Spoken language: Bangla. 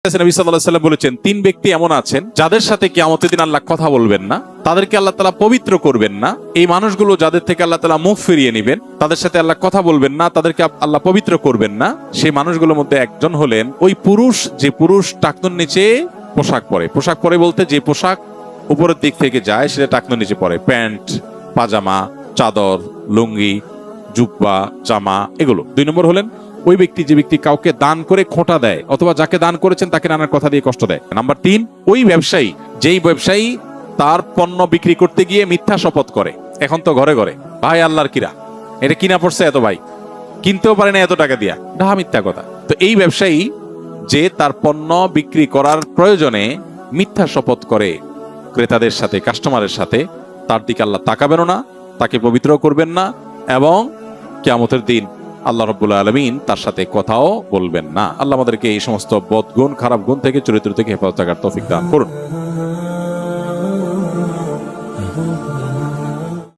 নবী সাল্লাল্লাহু আলাইহি ওয়াসাল্লাম বলেছেন, তিন ব্যক্তি এমন আছেন যাদের সাথে কিয়ামতের দিন আল্লাহ কথা বলবেন না, তাদেরকে আল্লাহ তাআলা পবিত্র করবেন না। এই মানুষগুলো যাদের থেকে আল্লাহ তাআলা মুখ ফিরিয়ে নেবেন, তাদের সাথে আল্লাহ কথা বলবেন না, তাদেরকে আল্লাহ পবিত্র করবেন না। সেই মানুষগুলোর মধ্যে একজন হলেন ওই পুরুষ, যে পুরুষ টাকনুর নিচে পোশাক পরে। পোশাক পরে বলতে যে পোশাক উপরের দিক থেকে যায় সেটা টাকনুর নিচে পরে, প্যান্ট, পাজামা, চাদর, লুঙ্গি, জুব্বা, জামা, এগুলো। দুই নম্বর হলেন ওই ব্যক্তি, যে ব্যক্তি কাউকে দান করে খোঁটা দেয় অথবা যাকে দান করেছেন তাকে নানার কথা দিয়ে কষ্ট দেয়। নাম্বার 3, ওই ব্যবসায়ী, যেই ব্যবসায়ী তার পণ্য বিক্রি করতে গিয়ে মিথ্যা শপথ করে। এখন তো ঘরে ঘরে ভাই আল্লাহর কিরা, এটা কিনা পড়ছে এত, ভাই কিনতেও পারে না এত টাকা দিয়া, ডাহা মিথ্যা কথা। তো এই ব্যবসায়ী যে তার পণ্য বিক্রি করার প্রয়োজনে মিথ্যা শপথ করে ক্রেতাদের সাথে, কাস্টমারের সাথে, তার দিকে আল্লাহ তাকাবেন না, তাকে পবিত্র করবেন না, এবং কিয়ামতের দিন আল্লাহ রাব্বুল আলামিন তার সাথে কথাও বলবেন না। আল্লাহ আমাদেরকে এই সমস্ত বদগুণ, খারাপ গুণ থেকে, চরিত্র থেকে হেফাজত থাকার তৌফিক দান করুন।